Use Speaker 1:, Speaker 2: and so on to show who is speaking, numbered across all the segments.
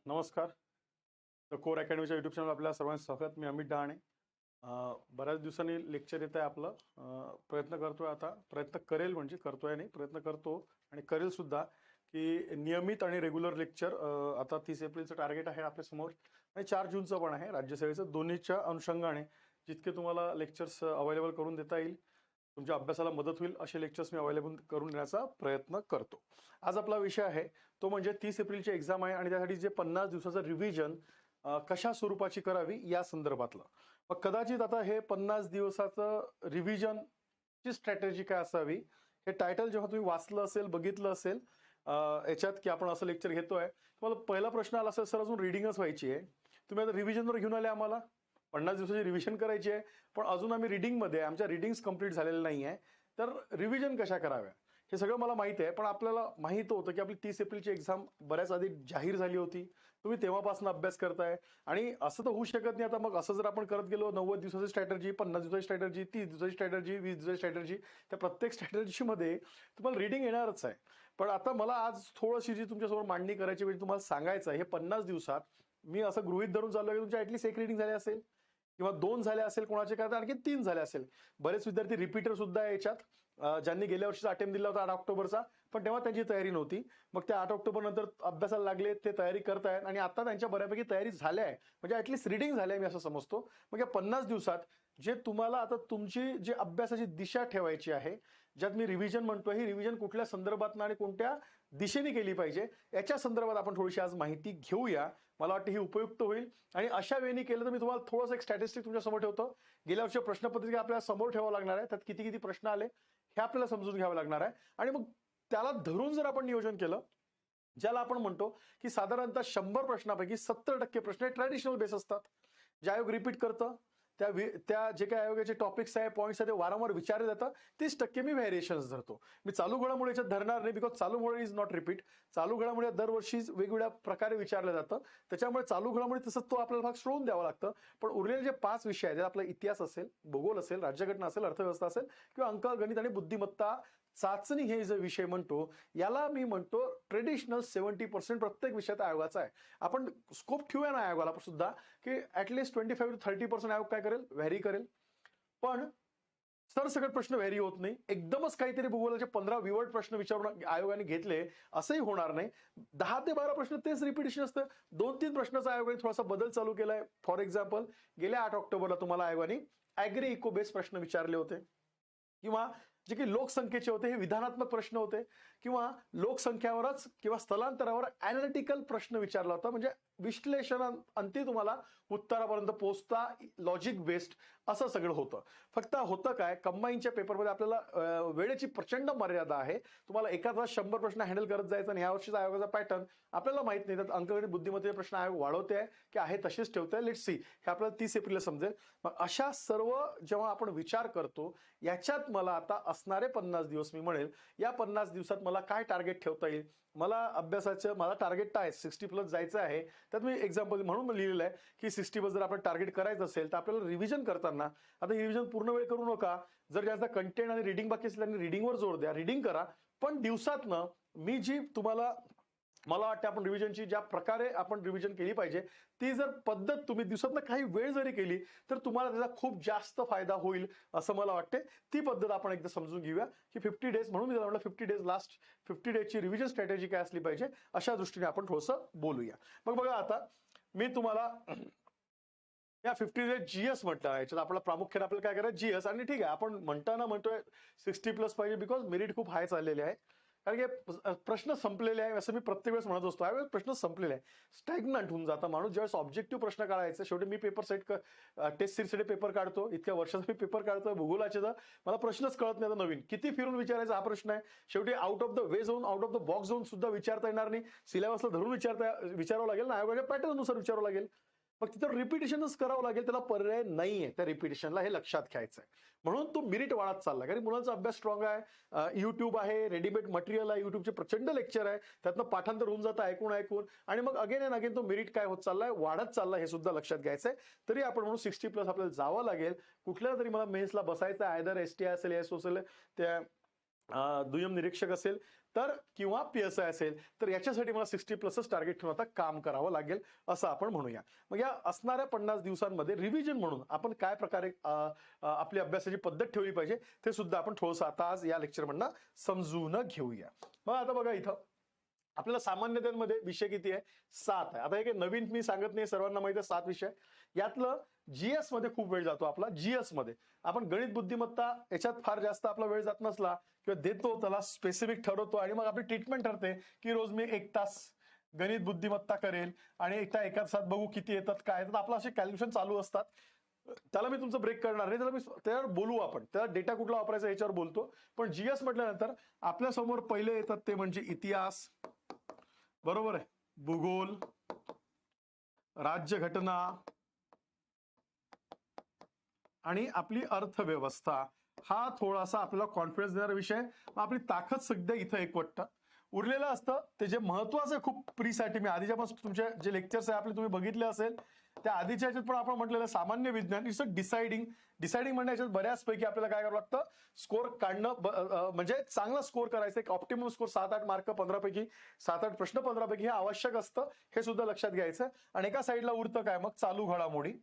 Speaker 1: नमस्कार. The core अकॅडमीच्या YouTube channel आपल्या सर्वांचं स्वागत. मी अमित डहाणे. बऱ्याच दिवसांनी लेक्चर येत आहे आपलं. प्रयत्न करतोय, आता प्रयत्न करेल, म्हणजे करतोय नाही, प्रयत्न करतो आणि करेल सुद्धा, की नियमित आणि रेग्युलर लेक्चर. आता 30 एप्रिलचं टार्गेट आहे आपल्यासमोर आणि 4 जूनचं पण आहे राज्यसेवेचं. दोन्हीच्या अनुषंगाने जितके तुम्हाला लेक्चर्स अवेलेबल करून देता येईल, तुमच्या अभ्यासाला मदत होईल असे लेक्चर्स मी अवेलेबल करून देण्याचा प्रयत्न करतो. आज आपला विषय आहे तो म्हणजे 30 एप्रिलची एक्झाम आहे आणि त्यासाठी जे 50 दिवसाचं रिव्हिजन कशा स्वरूपाची करावी या संदर्भातलं. मग कदाचित आता हे 50 दिवसाचं रिव्हिजनची स्ट्रॅटेजी काय असावी, हे टायटल जेव्हा तुम्ही वाचलं असेल, बघितलं असेल याच्यात, की आपण असं लेक्चर घेतोय, तुम्हाला पहिला प्रश्न आला असेल, सर अजून रिडिंगच व्हायची आहे, तुम्ही आता रिव्हिजनवर घेऊन आले आम्हाला. 50 दिवसाची रिव्हिजन करायची आहे, पण अजून आम्ही रिडिंगमध्ये, आमच्या रिडिंग्स कंप्लीट झालेल्या नाही आहे, तर रिव्हिजन कशा कराव्या हे सगळं मला माहिती आहे. पण आपल्याला माहित होतं की आपली 30 एप्रिलची एक्झाम बऱ्याच आधी जाहीर झाली होती, तुम्ही तेव्हापासून अभ्यास करताय आणि असं तर होऊ शकत नाही. आता मग असं जर आपण करत गेलो, 90 दिवसाची स्ट्रॅटर्जी, 50 दिवसाची स्ट्रॅटर्जी, 30 दिवसाची स्ट्रॅटर्जी, 20 दिवसाची स्ट्रॅटर्जी, त्या प्रत्येक स्ट्रॅटर्जीमध्ये तुम्हाला रिडिंग येणारच आहे. पण आता मला आज थोडीशी जी तुमच्यासमोर मांडणी करायची, म्हणजे तुम्हाला सांगायचं आहे, हे 50 दिवसात मी असं गृहीत धरून चाललो की तुमच्या ऍटलीस्ट एक रिडिंग झाली असेल किंवा 2 झाले असेल, कोणाचे काय तर आणखी 3 झाले असेल. बरेच विद्यार्थी रिपीटर सुद्धा आहे याच्यात, ज्यांनी गेल्या वर्षीचा अटेम्प्ट दिला होता 8 ऑक्टोबरचा, पण तेव्हा त्यांची तयारी नव्हती. मग ते 8 ऑक्टोबर नंतर अभ्यासाला लागले, ते तयारी करतायत आणि आता त्यांच्या बऱ्यापैकी तयारी झाल्या आहे, म्हणजे ऍटलीस्ट रिडिंग झाली आहे, मी असं समजतो. मग या 50 दिवसात जे तुम्हाला आता तुमची जी अभ्यासाची दिशा ठेवायची आहे, ज्यात मी रिव्हिजन म्हणतोय, ही रिव्हिजन कुठल्या संदर्भात आणि कोणत्या दिशेने केली पाहिजे याच्या संदर्भात आपण थोडीशी आज माहिती घेऊया. मला वाटतं ही उपयुक्त होईल आणि अशा वेळी केलं तर मी तुम्हाला थोडंसं एक स्टॅटिस्टिक तुमच्या समोर ठेवतो. गेल्या वर्षी प्रश्नपत्रिका आपल्याला समोर ठेवावं लागणार आहे, त्यात किती किती प्रश्न आले हे आपल्याला समजून घ्यावं लागणार आहे आणि मग त्याला धरून जर आपण नियोजन केलं, ज्याला आपण म्हणतो की साधारणतः 100 प्रश्नापैकी 70% प्रश्न हे ट्रॅडिशनल बेस असतात, जे आयोग रिपीट करतं. त्या जे काही आयोगाचे टॉपिक्स आहे, पॉईंट्स आहे, ते वारंवार विचारले जातात. 30% मी व्हेरिएशन्स धरतो. मी चालू घडामोडी याच्यात धरणार नाही, बिकॉज चालू घडामोडी इज नॉट रिपीट. चालू घडामोडी दरवर्षी वेगवेगळ्या प्रकारे विचारलं जातं, त्याच्यामुळे चालू घडामोडी तसंच तो आपल्याला भाग सोडून द्यावा लागतं. पण उरलेले जे 5 विषय आहेत, आपला इतिहास असेल, भूगोल असेल, राज्यघटना असेल, अर्थव्यवस्था असेल किंवा अंक, गणित आणि बुद्धिमत्ता चाचणी, हे जे विषय म्हणतो, याला मी म्हणतो ट्रेडिशनल 70% प्रत्येक विषयात आयोगाचा आहे. आपण स्कोप ठेवूया ना आयोगाला सुद्धा, की ऍटलीस्ट 25 to 30% आयोग काय करेल, व्हॅरी करेल. पण सरसकट प्रश्न व्हॅरी होत नाही. एकदमच काहीतरी भूगोलाचे 15 विवर्ड प्रश्न विचारून आयोगाने घेतले असंही होणार नाही. 10 ते 12 प्रश्न तेच रिपिटेशन असतं. 2-3 प्रश्नाचा आयोगाने थोडासा बदल चालू केलाय. फॉर एक्झाम्पल, गेल्या 8 ऑक्टोबरला तुम्हाला आयोगाने ऍग्री इको बेस्ड प्रश्न विचारले होते, किंवा जे काही लोकसंख्येचे होते हे विधानात्मक प्रश्न होते, किंवा लोकसंख्यावरच किंवा स्थलांतरावर अॅनालिटिकल प्रश्न विचारला होता, म्हणजे विश्लेषणाअंती तुम्हाला उत्तरापर्यंत पोहोचता लॉजिक बेस्ड असं सगळं होतं. फक्त होतं काय, कंबाईनच्या पेपरमध्ये आपल्याला वेळेची प्रचंड मर्यादा आहे. तुम्हाला एका तास 100 प्रश्न हँडल करत जायचं आणि ह्या वर्षीचा आयोगाचा पॅटर्न आपल्याला माहित नाही, त्यात अंकगणित बुद्धिमत्तेचे प्रश्न आयोग वाढवते आहे की आहे तसेच ठेवते आहे, लेट्स सी. हे आपल्याला 30 एप्रिलला समजेल. मग अशा सर्व जेव्हा आपण विचार करतो, याच्यात मला आता असणारे 50 दिवस मी म्हणेल, या 50 दिवसात मला काय टार्गेट ठेवता येईल. मला अभ्यासाचं माझा टार्गेट काय आहे, 60+ जायचं आहे. त्यात मी एक्झाम्पल म्हणून लिहिलेलं आहे की 60+ जर आपण टार्गेट करायचं असेल तर आपल्याला रिव्हिजन करताना, आता रिव्हिजन पूर्ण वेळ करू नका. जर जास्त कंटेंट आणि रिडिंग बाकी असेल तर रिडिंगवर जोर द्या, रिडिंग करा. पण दिवसातनं मी जी तुम्हाला, मला वाटतं आपण रिव्हिजनची ज्या प्रकारे आपण रिव्हिजन केली पाहिजे, ती जर पद्धत तुम्ही दिवसातनं काही वेळ जरी केली तर तुम्हाला त्याचा खूप जास्त फायदा होईल असं मला वाटते. ती पद्धत आपण एकदा समजून घेऊया की 50 डेज, म्हणून मी म्हटलं 50 डेज, लास्ट 50 डेजची रिव्हिजन स्ट्रॅटेजी काय असली पाहिजे, अशा दृष्टीने आपण थोडंसं बोलूया. मग बघा, आता मी तुम्हाला या 50 डेज जीएस म्हटलं, याच्यात आपला प्रामुख्याने आपल्याला काय करायचं, जीएस. आणि ठीक आहे, आपण म्हणतोय 60+ पाहिजे, बिकॉज मेरिट खूप हाय चाललेले आहे. कारण की प्रश्न संपलेले आहे, असं मी प्रत्येक वेळेस म्हणत असतो. यावेळेस प्रश्न संपलेले आहे, स्टॅग्नंट होऊन जाता माणूस. ज्यावेळेस ऑब्जेक्टिव्ह प्रश्न काढायचे, शेवटी मी पेपर सेट टेस्ट सिरीजसाठी पेपर काढतो, इतक्या वर्षाचा मी पेपर काढतोय भूगोलाचे, तर मला प्रश्नच कळत नाही. आता नवीन किती फिरून विचारायचा हा प्रश्न आहे. शेवटी आउट ऑफ द वे जाऊन, आउट ऑफ द बॉक्स जाऊन सुद्धा विचारता येणार नाही. सिलेबसला धरून विचारावं लागेल ना, आयोगाच्या पॅटर्ननुसार विचारावं लागेल. मग तिथं रिपिटेशनच करावं लागेल, त्याला पर्याय नाहीये त्या रिपिटेशनला, हे लक्षात घ्यायचं आहे. म्हणून तो मेरिट वाढत चालला, कारण मुलांचा अभ्यास स्ट्रॉंग आहे. युट्यूब आहे, रेडीमेड मटेरियल आहे, युट्यूबचे प्रचंड लेक्चर आहे, त्यातनं पाठांतर होऊन जातं ऐकून ऐकून, आणि मग अगेन अँड अगेन तो मेरिट काय होत चाललाय, वाढत चाललाय, हे सुद्धा लक्षात घ्यायचंय. तरी आपण म्हणून 60+ आपल्याला जावं लागेल. कुठल्या तरी मला मेन्सला बसायचं आहे, आयदर STI असेल, SO असेल, त्या दुय्यम निरीक्षक असेल, तर किंवा PSI असेल तर याच्यासाठी मला 60+ टार्गेट ठेवून आता काम करावं लागेल असं आपण म्हणूया. मग या असणाऱ्या 50 दिवसांमध्ये रिव्हिजन म्हणून आपण काय प्रकारे आपली अभ्यासाची पद्धत ठेवली पाहिजे ते सुद्धा आपण थोडंसं आता आज या लेक्चरमधनं समजून घेऊया. मग आता बघा इथं आपल्याला सामान्यतेमध्ये विषय किती आहे? 7 आहे. आता हे काही नवीन मी सांगत नाही, सर्वांना माहिती आहे 7 विषय. यातलं GS मध्ये खूप वेळ जातो आपला. GS मध्ये आपण गणित बुद्धिमत्ता याच्यात फार जास्त आपला वेळ जात नसला किंवा देतो त्याला स्पेसिफिक ठरवतो आणि मग आपली ट्रीटमेंट ठरते की रोज मी 1 तास गणित बुद्धिमत्ता करेल आणि एका तासात बघू किती येतात काय येतात. आपलं असे कॅल्क्युलेशन चालू असतात. त्याला मी तुमचं ब्रेक करणार नाही, त्याला मी त्यावर बोलू, आपण त्याला डेटा कुठला वापरायचा याच्यावर बोलतो. पण GS म्हटल्यानंतर आपल्या समोर पहिले येतात ते म्हणजे इतिहास, बरोबर आहे, भूगोल, राज्यघटना आणि आपली अर्थव्यवस्था. हा थोडासा आपल्याला कॉन्फिडन्स देणारा विषय. आपली ताकद सध्या इथं एकवटतं. उरलेलं असतं ते जे महत्वाचं खूप प्रीसाठी मी आधीच्या पण तुमचे जे लेक्चर्स आहे आपले तुम्ही बघितले असेल त्या आधीच्या याच्यात पण आपण म्हटलेलं सामान्य विज्ञान इट्स अ डिसाइडिंग म्हणजे याच्यात बऱ्याचपैकी आपल्याला काय करावं लागतं, स्कोर काढणं, म्हणजे चांगला स्कोर करायचं. एक ऑप्टिमम स्कोर 7-8 मार्क 15 पैकी 7-8 प्रश्न 15 पैकी हे आवश्यक असतं, हे सुद्धा लक्षात घ्यायचं. आणि एका साईडला उरतं काय मग चालू घडामोडी,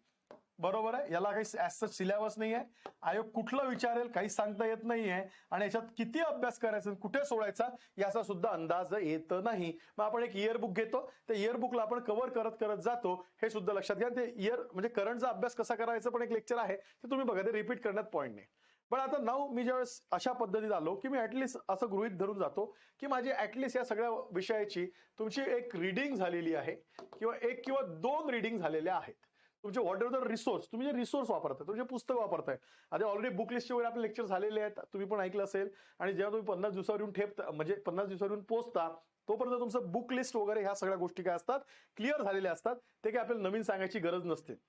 Speaker 1: बरोबर आहे. याला काही ऍज सिलेबस नाही आहे, आयोग कुठलं विचारेल काही सांगता येत नाहीये आणि याच्यात किती अभ्यास करायचा कुठे सोडायचा याचा सुद्धा अंदाज येत नाही. मग आपण एक इयर बुक घेतो, त्या इयर बुकला आपण कव्हर करत करत जातो, हे सुद्धा लक्षात घ्या. ते इयर म्हणजे करंटचा अभ्यास कसा करायचा पण एक लेक्चर आहे, ते तुम्ही बघा, ते रिपीट करण्यात पॉईंट नाही. पण आता नाव मी ज्यावेळेस अशा पद्धतीत आलो की मी ऍटलिस्ट असं गृहीत धरून जातो की माझी ऍटलिस्ट या सगळ्या विषयाची तुमची एक रीडिंग झालेली आहे किंवा 1 किंवा 2 रीडिंग झालेल्या आहेत. तुमचे व्हॉट एव्हर द रिसोर्स, तुम्ही जे रिसोर्स वापरताय, तुमचे पुस्तक वापरताय, आता ऑलरेडी बुक लिस्ट वगैरे आपले लेक्चर झालेले आहेत, तुम्ही पण ऐकलं असेल. आणि जेव्हा तुम्ही 50 दिवसावर येऊन ठेपता म्हणजे 50 दिवसावर येऊन पोहोचता तोपर्यंत तुमचं बुक लिस्ट वगैरे ह्या सगळ्या गोष्टी काय असतात क्लिअर झालेल्या असतात. ते काय आपल्याला नवीन सांगायची गरज नसते.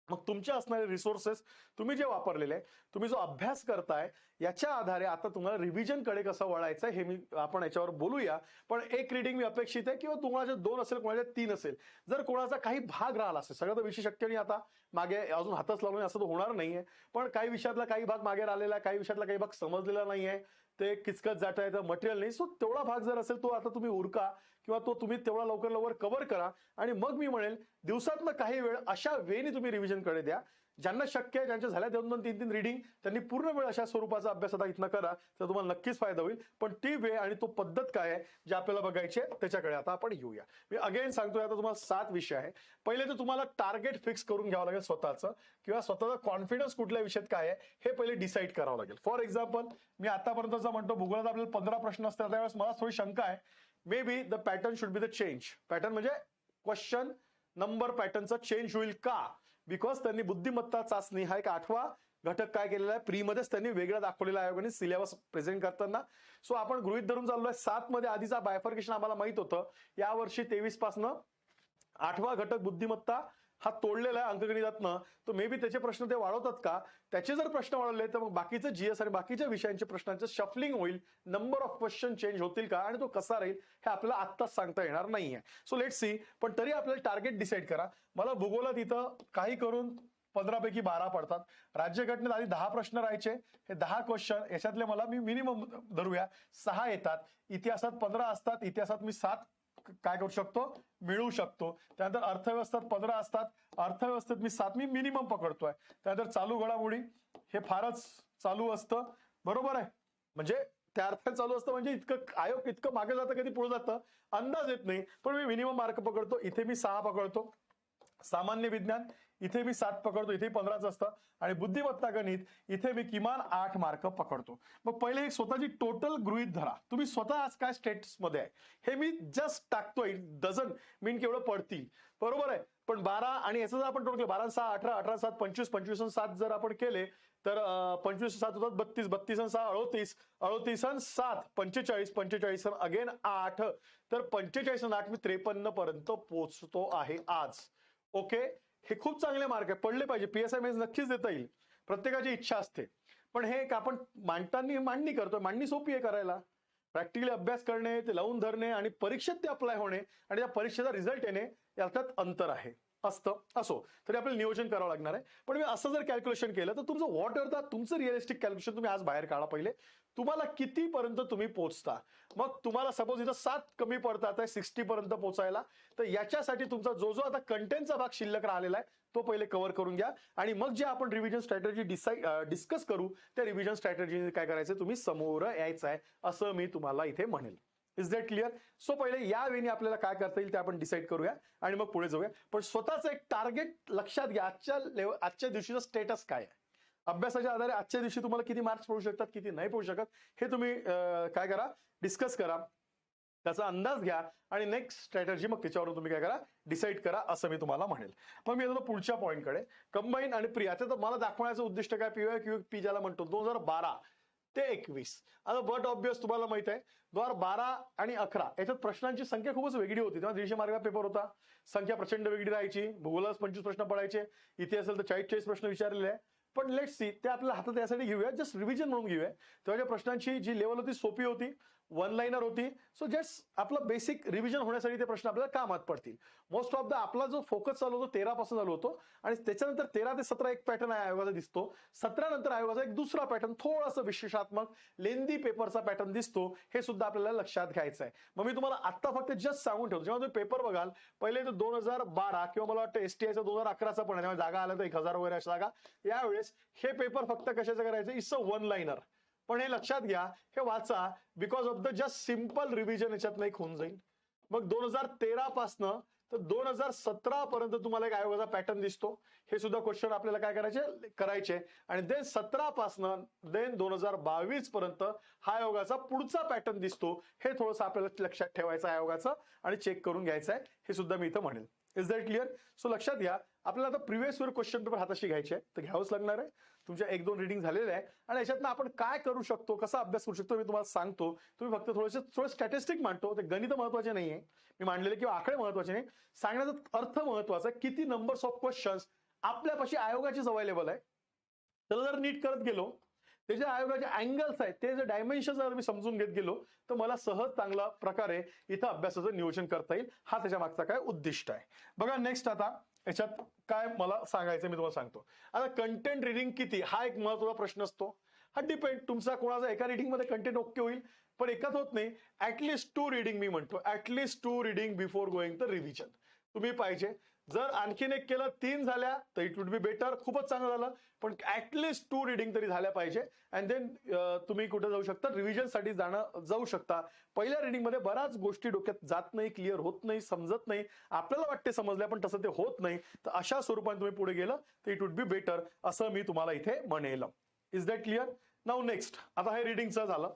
Speaker 1: मग तुमचे असणारे रिसोर्सेस तुम्ही जे वापरलेले आहे, तुम्ही जो अभ्यास करताय याच्या आधारे आता तुम्हाला रिव्हिजन कडे कसं वळायचं हे आपण याच्यावर बोलूया. पण एक रीडिंग मी अपेक्षित आहे किंवा तुम्हाला 2 असेल कोणाच्या 3 असेल. जर कोणाचा काही भाग राहिला असेल, सगळं तर विषय शक्य नाही, आता मागे अजून हातच लावून असं तर होणार नाहीये. पण काही विषयातला काही भाग मागे राहिलेला आहे, काही विषयातला काही भाग समजलेला नाहीये, ते किचकट जाटायचं मटेरियल नाही. सो तेवढा भाग जर असेल तो आता तुम्ही उरका किंवा तो तुम्ही तेवढा लवकर कव्हर करा. आणि मग मी म्हणेल दिवसातनं काही वेळ अशा वेळी तुम्ही रिव्हिजन कडे द्या. ज्यांना शक्य आहे, ज्यांच्या झाल्या 2-2, 3-3 रीडिंग, त्यांनी पूर्ण वेळ अशा स्वरूपाचा अभ्यास आता इथनं करा, तर तुम्हाला नक्कीच फायदा होईल. पण ती वेळ आणि तो पद्धत काय आहे जे आपल्याला बघायची आहे त्याच्याकडे आता आपण येऊया. मी अगेन सांगतोय, आता तुम्हाला 7 विषय आहे. पहिले तर तुम्हाला टार्गेट फिक्स करून घ्यावं लागेल स्वतःचं, किंवा स्वतःचा कॉन्फिडन्स कुठल्या विषयात काय आहे हे पहिले डिसाईड करावं लागेल. फॉर एक्झाम्पल मी आतापर्यंतचा म्हणतो भूगोलात आपल्याला 15 प्रश्न असतात, त्यावेळेस मला थोडी शंका आहे, may be the pattern should be the change. Pattern म्हणजे क्वेश्चन नंबर पॅटर्नचा चेंज होईल का? बिकॉज त्यांनी बुद्धिमत्ता चाचणी हा एक 8वा घटक काय केलेला आहे, प्री मध्येच त्यांनी वेगळा दाखवलेला आयोगाने सिलेबस प्रेझेंट करताना. सो आपण गृहीत धरून चाललोय 7 मध्ये आधीचा बायफर्केशन आम्हाला माहित होतं. यावर्षी 23 पासनं 8वा घटक बुद्धिमत्ता हा तोडलेला आहे अंकगणितातनं. तर मे बी त्याचे प्रश्न ते वाढवतात का? त्याचे जर प्रश्न वाढवले तर मग बाकीचं GS आणि बाकीच्या विषयांच्या प्रश्नांचं शफलिंग होईल, नंबर ऑफ क्वेश्चन चेंज होतील का आणि तो कसा राहील हे आपल्याला आत्ताच सांगता येणार नाहीये. So let's see. पण तरी आपल्याला टार्गेट डिसाईड करा. मला भूगोलात इथं काही करून 15 पैकी 12 पडतात. राज्यघटनेत आधी 10 प्रश्न राहायचे, हे 10 क्वेश्चन याच्यातले मला मी मिनिमम धरूया 6 येतात. इतिहासात 15 असतात, इतिहासात मी 7 काय करू शकतो, मिळवू शकतो. त्यानंतर अर्थव्यवस्थेत 15 असतात, अर्थव्यवस्थेत मी 7 मी मिनिमम पकडतोय. त्यानंतर चालू घडामोडी हे फारच चालू असतं, बरोबर आहे. म्हणजे त्या अर्थात चालू असतं म्हणजे इतकं आयोग इतकं मागे जातं कधी पुढे जातं अंदाज येत नाही, पण मी मिनिमम मार्क पकडतो. इथे मी 6 पकडतो. सामान्य विज्ञान इथे मी 7 पकडतो, इथे 15च असतं. आणि बुद्धिमत्ता गणित इथे मी किमान 8 मार्क पकडतो. मग पहिले एक स्वतःची टोटल गृहीत धरा, तुम्ही स्वतः आज काय स्टेटस मध्ये आहे हे मी जस्ट टाकतोय. डझन मीन केवढं पडतील, बरोबर आहे. पण 12 आणि याचं जर आपण टोटल 12 6 18 18 7 25 25 7 जर आपण केले तर 25 7 होतात 32 32 6 38 38 7 45 45 अगेन 8, तर 45 आणि 8 मी 53 पर्यंत पोहोचतो आहे आज. ओके, हे खूप चांगले मार्क आहे, पडले पाहिजे. PSI मेन्स नक्कीच देता येईल, प्रत्येकाची इच्छा असते. पण हे आपण मांडताना मांडणी करतोय, मांडणी सोपी आहे करायला. प्रॅक्टिकली अभ्यास करणे, ते लावून धरणे आणि परीक्षेत ते अप्लाय होणे आणि त्या परीक्षेचा रिझल्ट येणे याच्यात अंतर आहे. असतं. असो तरी आपल्याला नियोजन करावं लागणार आहे. पण मी असं जर कॅल्क्युलेशन केलं तर तुमचं व्हॉट एव्हर द तुमचं रिअलिस्टिक कॅल्क्युलेशन तुम्ही आज बाहेर काढा पहिले. तुम्हाला कितीपर्यंत तुम्ही पोहोचता. मग तुम्हाला सपोज इथं 7 कमी पडतात आहे 60 पर्यंत पोहोचायला. तर याच्यासाठी तुमचा जो आता कंटेंटचा भाग शिल्लक राहिलेला आहे तो पहिले कव्हर करून घ्या आणि मग जे आपण रिव्हिजन स्ट्रॅटेजी डिस्कस करू त्या रिव्हिजन स्ट्रॅटेजी काय करायचं तुम्ही समोर यायचं आहे असं मी तुम्हाला इथे म्हणेल. Is that clear? सो पहिले या वेळी आपल्याला काय करता येईल ते आपण डिसाईड करूया आणि मग पुढे जाऊया. पण स्वतःच एक टार्गेट लक्षात घ्या. आजच्या दिवशीचं स्टेटस काय आहे. अभ्यासाच्या आधारे आजच्या दिवशी तुम्हाला किती मार्क्स पडू शकतात किती नाही पडू शकत हे तुम्ही काय करा डिस्कस करा. त्याचा अंदाज घ्या आणि नेक्स्ट स्ट्रॅटेजी मग त्याच्यावरून तुम्ही काय करा डिसाईड करा असं मी तुम्हाला म्हणेल. मग मी येतो पुढच्या पॉईंटकडे. कंबाईन आणि प्री. आता मला दाखवण्याचं उद्दिष्ट काय पी ज्याला म्हणतो 2012 ते 21. आता बट ऑब्वियस तुम्हाला माहित आहे 2012 आणि 11 याच्यात प्रश्नांची संख्या खूपच वेगळी होती. तेव्हा 150 मार्काचा पेपर होता. संख्या प्रचंड वेगळी राहायची. भूगोलात 25 प्रश्न पडायचे. इथे असेल तर 40 प्रश्न विचारलेले आहे. पण लेट्स सी ते आपल्या हातात यासाठी घेऊया जस्ट रिव्हिजन म्हणून घेऊया. तेव्हाच्या प्रश्नांची जी लेवल होती सोपी होती. वन लाईनर होती. सो जस्ट आपलं बेसिक रिव्हिजन होण्यासाठी ते प्रश्न आपल्याला कामात पडतील. मोस्ट ऑफ द आपला जो फोकस चालू होतो 13 पासून चालू होतो आणि त्याच्यानंतर 13 ते 17 एक पॅटर्न आयोगाचा दिसतो. 17 नंतर आयोगाचा एक दुसरा पॅटर्न थोडासा विशेषात्मक लेंदी पेपरचा पॅटर्न दिसतो. हे सुद्धा आपल्याला लक्षात घ्यायचं आहे. मग मी तुम्हाला आता फक्त जस्ट सांगून ठेवतो जेव्हा तुम्ही पेपर बघाल पहिले तर 2012 किंवा मला वाटतं एसटीआयचा 2011चा पण आहे जागा आल्या तर 1000 वगैरे अशा जागा. यावेळेस हे पेपर फक्त कशाचं करायचं इट्स अ वन लाईनर. पण हे लक्षात घ्या हे वाचा because of the just simple revision याच्यात एक होऊन जाईल. मग 2013 पासनं तर 2017 पर्यंत तुम्हाला एक आयोगाचा पॅटर्न दिसतो. हे सुद्धा क्वेश्चन आपल्याला काय करायचे आणि देन 17 पासनं देन 2022 पर्यंत हा आयोगाचा पुढचा पॅटर्न दिसतो. हे थोडंसं आपल्याला लक्षात ठेवायचं आहे आयोगाचं आणि चेक करून घ्यायचं आहे. हे सुद्धा मी इथं म्हणेल. Is that clear? सो लक्षात घ्या आपल्याला आता प्रिव्हियस इयर क्वेश्चन पेपर हाताशी घ्यायचे आहे तर घ्यावंच लागणार आहे. तुमच्या 1-2 रिडिंग झालेले आहे आणि याच्यातनं आपण काय करू शकतो कसा अभ्यास करू शकतो मी तुम्हाला सांगतो. तुम्ही फक्त थोडं स्टॅटिस्टिक मांडतो. ते गणित महत्वाचे नाहीये मी मांडलेले किंवा आकडे महत्वाचे नाही. सांगण्याचा अर्थ महत्वाचा आहे. किती नंबर्स ऑफ क्वेश्चन्स आपल्यापाशी आयोगाचीच अवेलेबल आहे. तर जर नीट करत गेलो ते जे आयोगाचे अँगल्स आहेत ते जे डायमेन्शन जर मी समजून घेत गेलो तर मला सहज चांगल्या प्रकारे इथं अभ्यासाचं नियोजन करता येईल. हा त्याच्या मागचा काय उद्दिष्ट आहे. बघा नेक्स्ट आता याच्यात काय मला सांगायचं मी तुम्हाला सांगतो. आता कंटेंट रिडिंग किती हा एक महत्त्वाचा प्रश्न असतो. हा डिपेंड तुमचा कोणाचा एका रिडिंग मध्ये कंटेंट ओके होईल पण एकाच होत नाही. ऍटलिस्ट 2 रिडिंग मी म्हणतो at least 2 reading before going the revision तुम्ही पाहिजे. जर आणखीन एक केलं 3 झाल्या तर इट वुड बी बेटर. खूपच चांगलं झालं पण ऍटलिस्ट 2 रिडिंग तरी झाल्या पाहिजे. अँड देन तुम्ही कुठे जाऊ शकता रिव्हिजनसाठी जाऊ शकता. पहिल्या रिडिंग मध्ये बऱ्याच गोष्टी डोक्यात जात नाही क्लिअर होत नाही समजत नाही. आपल्याला वाटते समजल्या पण तसं ते होत नाही. तर अशा स्वरूपाने तुम्ही पुढे गेलं तर इट वुड बी बेटर असं मी तुम्हाला इथे म्हणेल. Is that clear? Now next आता हे रिडिंगचं झालं.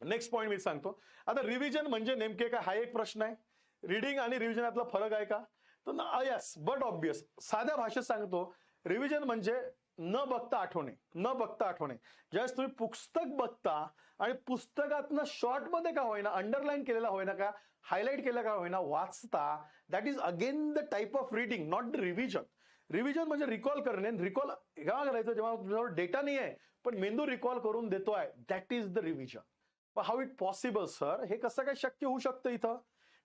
Speaker 1: नेक्स्ट पॉईंट मी सांगतो. आता रिव्हिजन म्हणजे नेमके काय हा एक प्रश्न आहे. रिडिंग आणि रिव्हिजनातला फरक आहे का? तर यस बट ऑब्वियस साध्या भाषेत सांगतो रिव्हिजन म्हणजे न बघता आठवणे. न बघता आठवणे. ज्यावेळेस तुम्ही पुस्तक बघता आणि पुस्तकातनं शॉर्ट मध्ये का होईना अंडरलाईन केलेला होईना का हायलाइट केला का होईना वाचता that is again the type of reading not the revision. Revision म्हणजे रिकॉल करणे. रिकॉल केव्हा करायचं जेव्हा तुमच्यावर डेटा नाही आहे पण मेंदू रिकॉल करून देतोय that is the revision. How it possible sir हे कसं काय शक्य होऊ शकतं इथं?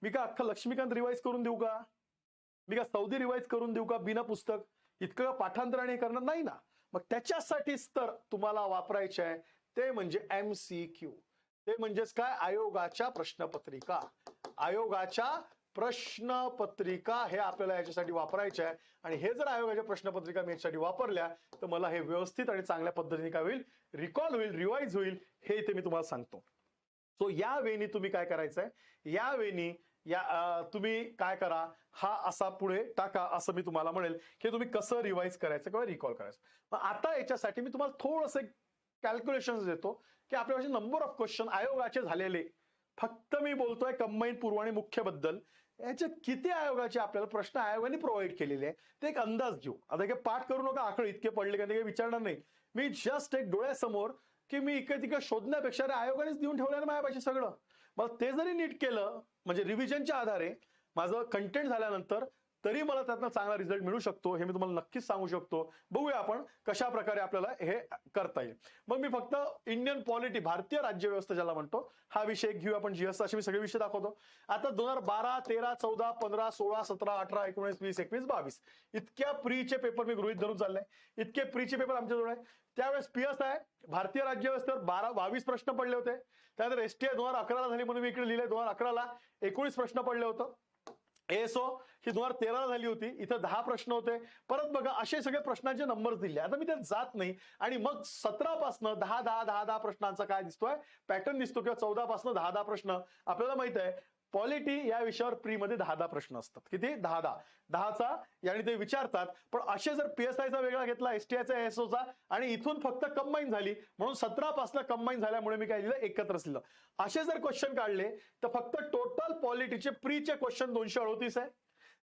Speaker 1: मी का अख्खा लक्ष्मीकांत रिवाइज करून देऊ का? मी का सौदी रिवाइज करून देऊ का बिना पुस्तक? इतकं पाठांतराने करणार नाही ना. मग त्याच्यासाठीच तर तुम्हाला वापरायचे आहे ते म्हणजे MCQ. ते म्हणजेच काय आयोगाच्या प्रश्नपत्रिका. आयोगाच्या प्रश्नपत्रिका हे आपल्याला याच्यासाठी वापरायचे आहे आणि हे जर आयोगाच्या प्रश्नपत्रिका मी याच्यासाठी वापरल्या तर मला हे व्यवस्थित आणि चांगल्या पद्धतीने काय होईल रिकॉल होईल रिवाइज होईल हे इथे मी तुम्हाला सांगतो. सो या वेळी तुम्ही काय करायचंय या वेळी तुम्ही काय करा हा असा पुढे टाका असं मी तुम्हाला म्हणेल की तुम्ही कसं रिवाइज करायचं किंवा रिकॉल करायचं. मग आता याच्यासाठी मी तुम्हाला थोडंसं कॅल्क्युलेशन देतो की आपल्यापाशी नंबर ऑफ क्वेश्चन आयोगाचे झालेले फक्त मी बोलतोय कंबाईन पूर्व आणि मुख्य बद्दल याचे किती आयोगाचे आपल्याला प्रश्न आयोगाने प्रोव्हाइड केलेले आहे ते एक अंदाज घेऊ. आता हे पाठ करू नका आकडे इतके पडले का ते विचारणार नाही. मी जस्ट एक डोळ्यासमोर की मी इकडे तिकडे शोधण्यापेक्षा आयोगानेच देऊन ठेवलं माझ्यापाशी सगळं. मग ते जरी नीट केलं म्हणजे रिव्हिजनच्या आधारे माझं कंटेंट झाल्यानंतर तरी मला त्यातनं चांगला रिझल्ट मिळू शकतो, हे मी तुम्हाला नक्कीच सांगू शकतो. बघूया आपण कशा प्रकारे आपल्याला हे करता येईल. मग मी फक्त इंडियन पॉलिटी, भारतीय राज्यव्यवस्था ज्याला म्हणतो, हा विषय घेऊ आपण. जीएस असे मी सगळे विषय दाखवतो. आता 2012, 13, 14, 15, 16, 17, 18, 19, 20, 21, 22 इतक्या प्रीचे पेपर मी गृहीत धरून चाललंय. इतके प्रीचे पेपर आमच्याजवळ आहे. त्यावेळेस PSI भारतीय राज्यव्यवस्थेवर 22 प्रश्न पडले होते. त्यानंतर STI 2011 झाली म्हणून मी इकडे लिहिले. 2011 19 प्रश्न पडले होतं. ASO ही 2013 झाली होती, इथं 10 प्रश्न होते. परत बघा असे सगळे प्रश्नांचे नंबर दिले. आता मी त्यात जात नाही. आणि मग 17 पासनं 10 प्रश्नांचा काय दिसतोय पॅटर्न दिसतो, किंवा 14 पासनं 10 प्रश्न. आपल्याला माहित आहे पॉलिटी या विषयावर प्री मध्ये 10 प्रश्न असतात. किती? 10चा याने ते विचारतात. पण असे जर PSIचा वेगळा घेतला, STIचा, ASOचा आणि इथून फक्त कंबाईन झाली म्हणून 17 पासनं कंबाईन झाल्यामुळे मी काय लिहिलं, एकत्र लिहिलं. असे जर क्वेश्चन काढले तर फक्त टोटल पॉलिटीचे प्रीचे क्वेश्चन 238 आहे.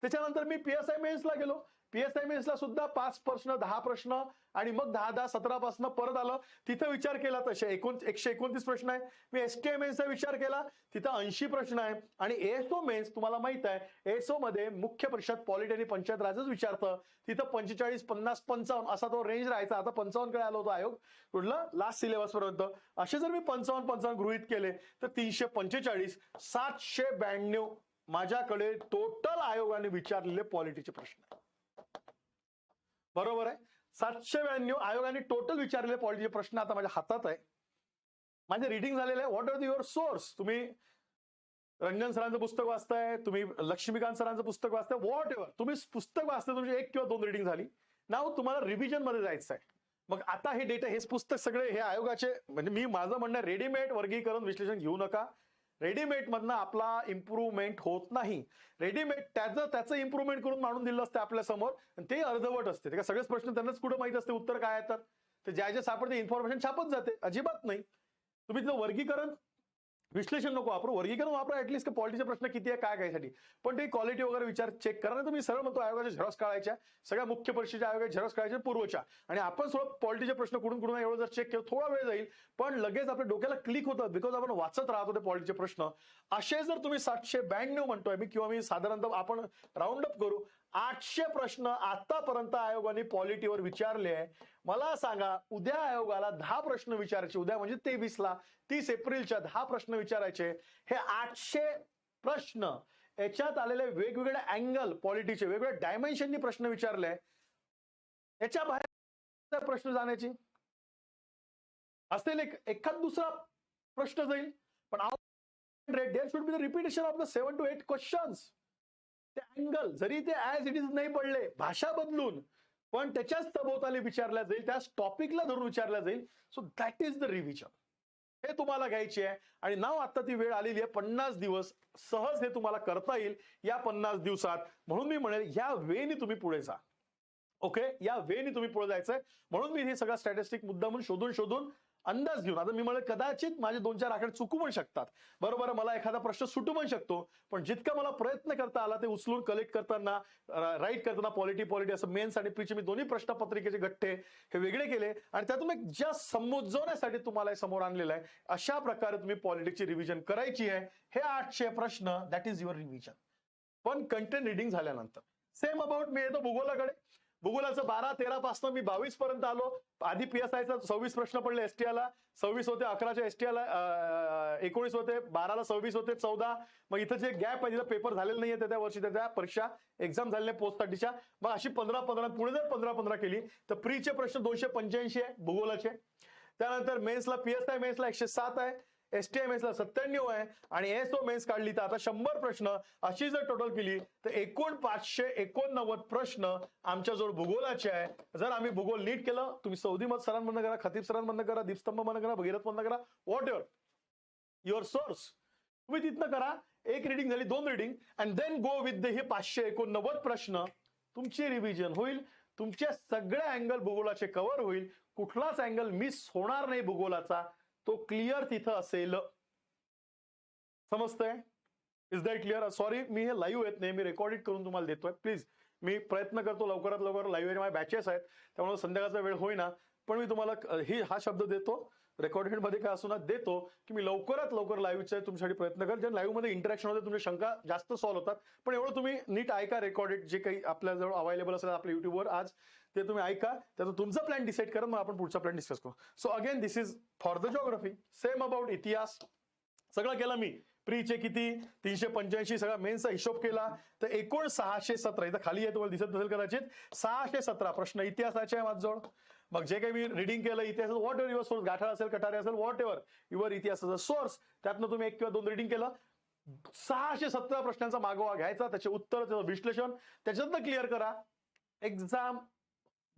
Speaker 1: त्याच्यानंतर मी PSI मेन्सला गेलो. PSI मेन्सला सुद्धा 5 प्रश्न, 10 प्रश्न आणि मग 17 पासून परत आलं. तिथं विचार केला तसे 129 प्रश्न आहे. मी STI मेन्सचा विचार केला, तिथं 80 प्रश्न आहे. आणि ASO मेन्स तुम्हाला माहित आहे, ASO मध्ये मुख्य परिषद, पॉलिटी आणि पंचायत राजच विचारतं. तिथं 45, 50, 55 असा तो रेंज राहायचा. आता 55 कडे आलो होतो आयोग, कुठलं लास्ट सिलेबस पर्यंत. असे जर मी 55 गृहीत केले तर 345, 792 माझ्याकडे टोटल आयोगाने विचारलेले पॉलिटीचे प्रश्न. बरोबर आहे. 792 आयोगाने टोटल विचारलेले पॉलिटीचे प्रश्न आता माझ्या हातात आहे. माझे रीडिंग झालेले आहे. What are your source? तुम्ही रंजन सरांचं पुस्तक वाचताय, तुम्ही लक्ष्मीकांत सरांचं पुस्तक वाचताय, व्हॉट एव्हर तुम्ही पुस्तक वाचताय, तुमची 1 किंवा 2 रीडिंग झाली. नाव तुम्हाला रिव्हिजन मध्ये जायचं आहे. मग आता हे डेटा, हे पुस्तक सगळे हे आयोगाचे, म्हणजे मी माझं म्हणणं रेडीमेड वर्गीकरण विश्लेषण घेऊ नका. रेडीमेड मधनं आपला इम्प्रूव्हमेंट होत नाही. रेडीमेड त्याचं इम्प्रूव्हमेंट करून मांडून दिलं असतं आपल्या समोर, ते अर्धवट असते. ते सगळेच प्रश्न त्यांनाच कुठं माहित असते उत्तर काय आहे. तर ज्या सापडते इन्फॉर्मेशन छापत जाते. अजिबात नाही. तुम्ही तिथं वर्गीकरण विश्लेषण नको वापरू, वर्गीकरण वापरा. ऍटलीस्ट पॉलिटीचे प्रश्न किती आहे काय साठी, पण ते क्वालिटी वगैरे विचार चेक करा. तुम्ही सरळ म्हणतो आयोगाच्या झेरॉक्स काढायच्या, सगळ्या मुख्य परीक्षेच्या आयोगाच्या झेरॉक्स काढायच्या पूर्वच्या, आणि आपण थोडं पॉलिटीचे प्रश्न कुठून एवढं जर चेक केलं, थोडा वेळ जाईल पण लगेच आपल्या डोक्याला क्लिक होतं, बिकॉज आपण वाचत राहतो ते पॉलिटीचे प्रश्न. असे जर तुम्ही 792 म्हणतोय मी, किंवा मी साधारणतः आपण राऊंड अप करू 800 प्रश्न आतापर्यंत आयोगाने पॉलिटीवर विचारले आहे. मला सांगा, उद्या आयोगाला 10 प्रश्न विचारायचे, उद्या म्हणजे 23ला 30 एप्रिलच्या 10 प्रश्न विचारायचे. हे 800 प्रश्न, याच्यात आलेले वेगवेगळे अँगल, पॉलिटीचे वेगवेगळ्या डायमेन्शननी प्रश्न विचारले. याच्या बाहेर प्रश्न जाण्याची असेल एखाद दुसरा प्रश्न जाईल, पण there should be the repetition of the 7 to 8 questions. ते अँगल जरी ते ऍज इट इज नाही पडले, भाषा बदलून, पण त्याच्याच सभोवताली विचारल्या जाईल, त्याच टॉपिकला धरून विचारल्या जाईल. So that is the revision. हे तुम्हाला घ्यायची आहे. आणि नाव आता ती वेळ आलेली आहे, 50 दिवस सहज हे तुम्हाला करता येईल या 50 दिवसात. म्हणून मी म्हणेल या वेनी तुम्ही पुढे जा. ओके, या वेनी तुम्ही पुढे जायचंय. म्हणून मी हे सगळा स्टॅटिस्टिक मुद्दा म्हणून शोधून अंदाज घेऊन, आता मी म्हणेल कदाचित माझे 2-4 आकडे चुकू पण शकतात. बरोबर, मला एखादा प्रश्न सुटू पण शकतो, पण जितका मला प्रयत्न करता आला ते उचलून कलेक्ट करताना, राईट करताना, पॉलिटी असं मेन्स आणि प्रीचे मी दोन्ही प्रश्नपत्रिकेचे गठ्ठे हे वेगळे केले आणि त्यातून एक जस्ट समजवण्यासाठी तुम्हाला समोर आणलेलं आहे. अशा प्रकारे तुम्ही पॉलिटिक्सची रिव्हिजन करायची आहे. हे 800 प्रश्न, दॅट इज युअर रिव्हिजन. पण कंटेंट रिडिंग झाल्यानंतर सेम अबाउट मी येतो भूगोलाकडे. भूगोलाचं 12-13 पासून मी 22 पर्यंत आलो. आधी PSIचा 26 प्रश्न पडले, STIला 26 होते, 11च्या STIला 19 होते, 12ला 26 होते, 14. मग इथं जे गॅप आहे, तिथं पेपर झालेले नाहीये त्या वर्षी, त्या परीक्षा एक्झाम झालेल्या पोस्टसाठीच्या. मग अशी 15 पुढे जर 15 केली तर प्रीचे प्रश्न 285 आहे भूगोलाचे. त्यानंतर मेन्सला PSI मेन्सला 107 आहे, STI मेन्सला 97 आहे, आणि ASO मेन्स काढली तर आता 100 प्रश्न. अशी जर टोटल केली तर एकूण 589 प्रश्न आमच्याजवळ भूगोलाचे आहे. जर आम्ही भूगोल नीट केलं, तुम्ही सौदी मत सरांमधनं करा, खतीब सरांमधनं करा, दीपस्तंभ मधनं करा, भगीरथ मधनं करा, व्हॉट एव्हर युअर सोर्स, तुम्ही तिथनं करा. 1 रीडिंग झाली, 2 reading, and then go with हे 589 प्रश्न. तुमची रिव्हिजन होईल, तुमचे सगळे अँगल भूगोलाचे कव्हर होईल, कुठलाच अँगल मिस होणार नाही भूगोलाचा, तो क्लिअर तिथं असेल. समजतंय? Is that clear? सॉरी, मी हे लाईव्ह येत नाही, मी रेकॉर्डेड करून तुम्हाला देतोय. प्लीज, मी प्रयत्न करतो लवकरात लवकर. लाईव्ह माझ्या बॅचेस आहेत, त्यामुळे संध्याकाळचा वेळ होईना. पण मी तुम्हाला हा शब्द देतो, रेकॉर्डेड मध्ये काय असू ना देतो, की मी लवकरात लवकर लाईव्हचा तुमच्यासाठी प्रयत्न करेन, ज्या लाईव्ह मध्ये इंटरॅक्शन होते, तुमच्या शंका जास्त सॉल्व्ह होतात. पण एवढं तुम्ही नीट ऐका, रेकॉर्डेड जे काही आपल्याजवळ अवेलेबल असेल आपल्या युट्यूबवर आज, ते तुम्ही ऐका, त्याचा तुमचा प्लॅन डिसाईड करा, मग आपण पुढचा प्लॅन डिस्कस करू. So again this is for the geography. Same about इतिहास सगळं केलं मी. प्रीचे किती 385 सगळा मेन्सचा हिशोब केला, तर एकूण 617, इथं खाली आहे तुम्हाला दिसत नसेल कदाचित, 617 प्रश्न इतिहासाचे आहे माझ्याजवळ. मग जे काही मी रिडिंग केलं इतिहास, व्हॉट एव्हर युअर सोर्स, गाठाळ असेल, कटारे असेल, व्हॉट एव्हर युअर इतिहासाचा सोर्स, त्यातनं तुम्ही 1 किंवा 2 रिडिंग केलं. 617 प्रश्नांचा मागोवा घ्यायचा, त्याचे उत्तर, त्याचं विश्लेषण त्याच्यातनं क्लिअर करा. एक्झाम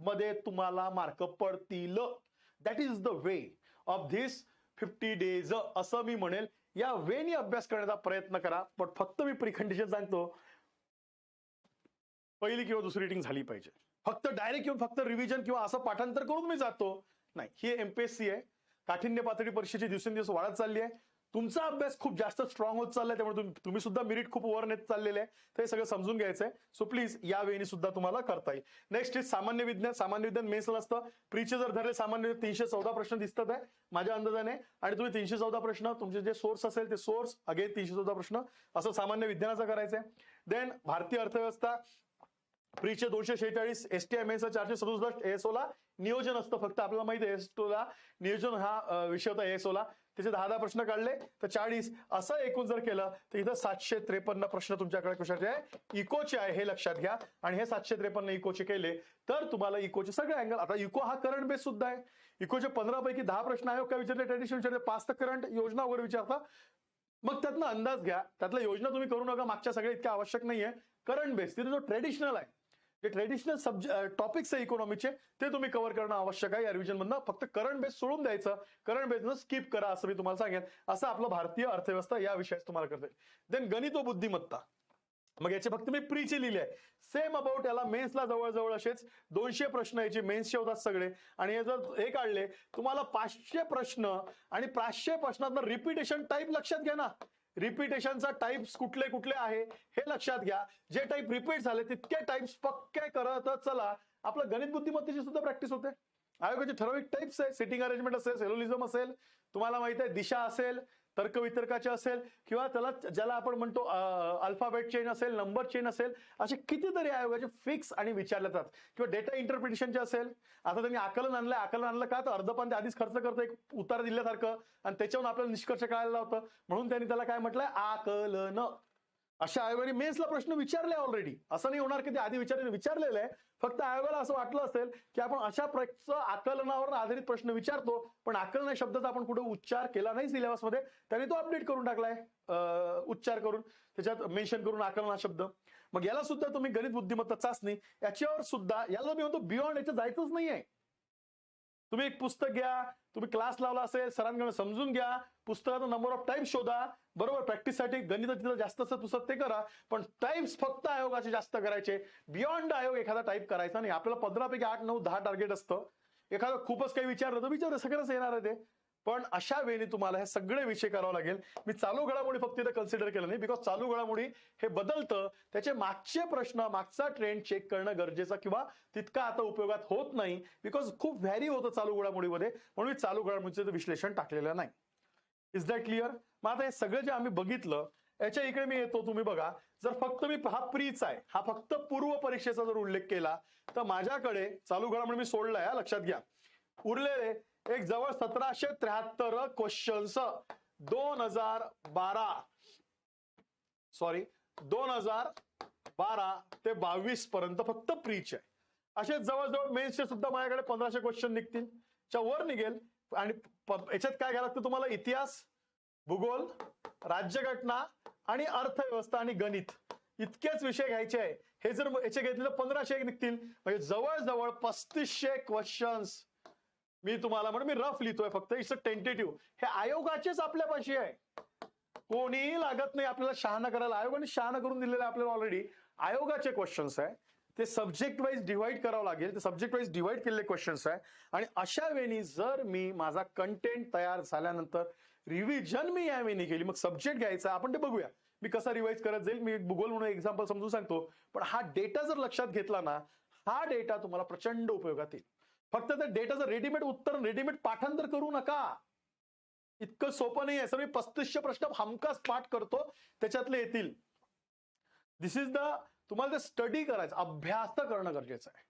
Speaker 1: मध्ये तुम्हाला मार्क पडतील. That is the way of this 50 days असं मी म्हणेल. या वेनी अभ्यास करण्याचा प्रयत्न करा. पण फक्त मी प्रिकंडिशन सांगतो, पहिली किंवा दुसरी रिडिंग झाली पाहिजे. फक्त डायरेक्ट येऊन फक्त रिव्हिजन किंवा असं पाठांतर करून मी जातो नाही. ही एमपीएससी आहे. काठिण्य पातळी परीक्षेची दिवसेंदिवस वाढत चालली आहे. तुमचा अभ्यास खूप जास्त स्ट्रॉंग होत चाललाय, त्यामुळे तुम्ही सुद्धा मेरिट खूप वर नेत चाललेले आहे. ते सगळं समजून घ्यायचंय. सो प्लीज या वेळी सुद्धा तुम्हाला करता येईल. नेक्स्ट इज सामान्य विज्ञान. सामान्य विज्ञान मेन्सला असतं. प्रीचे जर धरले सामान्य 314 प्रश्न दिसतात आहे माझ्या अंदाजाने, आणि तुम्ही 314 प्रश्न तुमचे जे सोर्स असेल ते सोर्स अगेन 314 प्रश्न असं सामान्य विज्ञानाचं करायचंय. देन भारतीय अर्थव्यवस्था प्रीचे 246, एसटीएमएसचा 467, एएसओला नियोजन असतं. फक्त आपल्याला माहिती आहे एसओला नियोजन हा विषय होता एएसओला. त्याचे 10 प्रश्न काढले तर 40, असं एकूण जर केलं तर इथं 753 प्रश्न तुमच्याकडे कशाचे आहे, इकोचे आहे, हे लक्षात घ्या. आणि हे 753 इकोचे केले तर तुम्हाला इकोचे सगळे अँगल. आता इको हा करंट बेस सुद्धा आहे. इकोचे 15 पैकी 10 प्रश्न आयोग काय विचारले, ट्रेडिशन विचारले, 5 तर करंट योजना वगैरे विचारता. मग त्यातनं अंदाज घ्या. त्यातल्या योजना तुम्ही करू नका, मागच्या सगळ्या इतक्या आवश्यक नाहीये. करंट बेस तिथे जो ट्रेडिशनल आहे, जे ट्रेडिशनल टॉपिक्स आहे इकॉनॉमीचे, ते तुम्ही कव्हर करणं आवश्यक आहे या रिव्हिजन मधनं. फक्त करंट बेस सोडून द्यायचं, करंट बेसनं स्किप करा असं मी तुम्हाला सांगेन. असं आपलं भारतीय अर्थव्यवस्था या विषयास तुम्हाला करता येईल. देन गणित व बुद्धिमत्ता, मग याचे फक्त मी प्रीचे लिहिले आहे. सेम अबाउट याला मेन्सला जवळजवळ असेच 200 प्रश्न याचे मेन्सचे होतात सगळे. आणि हे जर हे काढले तुम्हाला 500 प्रश्न, आणि 500 प्रश्नात रिपिटेशन टाईप लक्षात घ्या ना. रिपिटेशनचा टाइप्स कुठले कुठले आहे हे लक्षात घ्या. जे टाइप रिपीट झाले तितके टाइप्स पक्के करत चला. आपलं गणित बुद्धिमत्तेची सुद्धा प्रॅक्टिस होते. आयोगाचे ठराविक टाइप्स आहे. सिटिंग अरेंजमेंट असेल, सेलोलिझम असेल, तुम्हाला माहिती आहे दिशा असेल, तर्क वितर्काचे असेल, किंवा त्याला ज्याला आपण म्हणतो अल्फाबेट चेन असेल, नंबर चेन असेल, असे कितीतरी आयोगाचे फिक्स आणि विचारले जातात. किंवा डेटा इंटरप्रिटेशनचे असेल. आता त्यांनी आकलन आणलं का, तर अर्धपान ते आधीच खर्च करतं एक उतार दिल्यासारखं, आणि त्याच्यावरून आपल्याला निष्कर्ष कळायला होतं, म्हणून त्यांनी त्याला काय म्हटलंय, आकलन. अशा आयोगाने मेन्सला प्रश्न विचारले ऑलरेडी. असं नाही होणार की ते आधी विचारलेलं आहे. फक्त आयोगाला असं वाटलं असेल की आपण अशा प्रकारचं आकलनावर आधारित प्रश्न विचारतो, पण आकलन या शब्दाचा आपण कुठे उच्चार केला नाही सिलेबसमध्ये. त्यांनी तो अपडेट करून टाकलाय, उच्चार करून त्याच्यात मेन्शन करून आकलन हा शब्द. मग याला सुद्धा तुम्ही गणित बुद्धिमत्ता चाचणी याच्यावर सुद्धा, याला मी म्हणतो बियॉन्ड याच्या जायचंच नाहीये. तुम्ही एक पुस्तक घ्या, तुम्ही क्लास लावला असेल, सरांकडे समजून घ्या, पुस्तकाचा नंबर ऑफ टाइप्स शोधा, बरोबर. प्रॅक्टिससाठी गणित जिथं जास्त असतं पुस्तक ते करा, पण टाइप्स फक्त आयोगाचे जास्त करायचे. बियॉन्ड आयोग एखादा टाइप करायचा नाही. आपल्याला 15 पैकी 8, 9, 10 टार्गेट असतं. एखादं खूपच काही विचारलं तर विचार, सगळंच येणार आहे ते. पण अशा वेळी तुम्हाला हे सगळे विषय करावे लागेल. मी चालू घडामोडी फक्त इथं कन्सिडर केलं नाही, बिकॉज चालू घडामोडी हे बदलतं, त्याचे मागचे प्रश्न, मागचा ट्रेंड चेक करणं गरजेचं किंवा तितका आता उपयोगात होत नाही, बिकॉज खूप व्हॅरी होतं चालू घडामोडीमध्ये, म्हणून मी चालू घडामोडीचं विश्लेषण टाकलेलं नाही. Is that clear? मग आता हे सगळं जे आम्ही बघितलं याच्या इकडे मी येतो. तुम्ही बघा, जर फक्त मी हा प्रीच आहे, हा फक्त पूर्व परीक्षेचा जर उल्लेख केला तर माझ्याकडे चालू घडामोडी मी सोडलाय, लक्षात घ्या. उरलेले एक जवळ 1773 क्वेश्चन्स 2012 ते 22 पर्यंत फक्त प्रीच आहे. असे जवळजवळ मेन्सचे सुद्धा माझ्याकडे 1500 क्वेश्चन निघतील, च्या वर निघेल. आणि याच्यात काय घ्यायला लागतं तुम्हाला, इतिहास, भूगोल, राज्यघटना आणि अर्थव्यवस्था आणि गणित, इतकेच विषय घ्यायचे आहे. हे जर याचे घेतले तर 1500 निघतील. म्हणजे जवळजवळ 3500 क्वेश्चन्स मी तुम्हाला म्हणून मी रफ लिहितोय फक्त. It's a tentative. हे आयोगाचेच आपल्यापाशी आहे, कोणीही लागत नाही आपल्याला शहाणा करायला. आयोगाने शहाणा करून दिलेलं आहे आपल्याला ऑलरेडी. आयोगाचे क्वेश्चन्स आहे, ते सब्जेक्ट वाईज डिवाइड करावं लागेल. ते सब्जेक्ट वाईज डिवाइड केलेले क्वेश्चन्स आहे. आणि अशा वेळी जर मी माझा कंटेंट तयार झाल्यानंतर रिव्हिजन मी या वेळी केली, मग सब्जेक्ट घ्यायचा, आपण ते बघूया मी कसा रिवाइज करत जाईल. मी भूगोल म्हणून एक्झाम्पल समजून सांगतो, पण हा डेटा जर लक्षात घेतला ना, हा डेटा तुम्हाला प्रचंड उपयोगात येईल. फक्त त्या डेटाचं रेडीमेड उत्तर, रेडीमेड पाठांतर करू नका. इतकं सोपं नाही आहे. सर मी 3500 प्रश्न हमखास पाठ करतो, त्याच्यातले येतील. दिस इज द, तुम्हाला ते स्टडी करायचं, अभ्यास तर करणं गरजेचं आहे.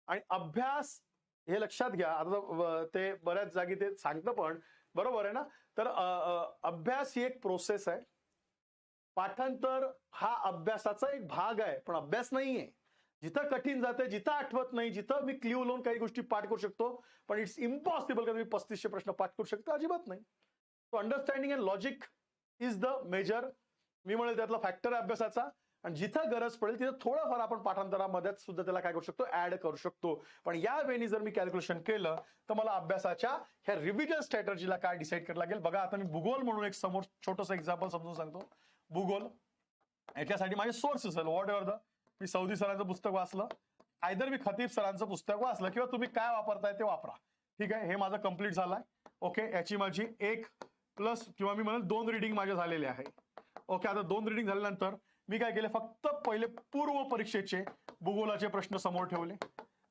Speaker 1: आणि अभ्यास हे लक्षात घ्या. आता ते बऱ्याच जागी ते सांगतं पण बरोबर आहे ना. तर अभ्यास ही एक प्रोसेस आहे. पाठांतर हा अभ्यासाचा एक भाग आहे, पण अभ्यास नाहीये. जिथं कठीण जाते, जिथं आठवत नाही, जिथं मी क्ल्यू लावून काही गोष्टी पाठ करू शकतो, पण इट्स इम्पॉसिबल का तुम्ही 3500 प्रश्न पाठ करू शकता, अजिबात नाही. So understanding and logic is the major, मी म्हणेल त्यातला फॅक्टर आहे अभ्यासाचा. आणि जिथं गरज पडेल तिथं थोडंफार आपण पाठांतरामध्ये सुद्धा त्याला काय करू शकतो, ऍड करू शकतो. पण या वेळी जर मी कॅल्क्युलेशन केलं तर मला अभ्यासाच्या ह्या रिव्हिजन स्ट्रॅटेजीला काय डिसाईड करायला लागेल. बघा आता मी भूगोल म्हणून एक समोर छोटंसं एक्झाम्पल समजून सांगतो. भूगोल याच्यासाठी माझे सोर्सेस आहेत, what ever the. Me Saudi सरांचं पुस्तक वाचलं, आयदर मी खतीब सरांचं पुस्तक वाचलं, किंवा तुम्ही काय वापरताय ते वापरा. ठीक आहे, हे माझं कंप्लीट झालंय. ओके, याची माझी 1 प्लस किंवा मी म्हणेल 2 रिडिंग माझे झालेले आहे. ओके, आता 2 रिडिंग झाल्यानंतर मी काय केले, फक्त पहिले पूर्व परीक्षेचे भूगोलाचे प्रश्न समोर ठेवले.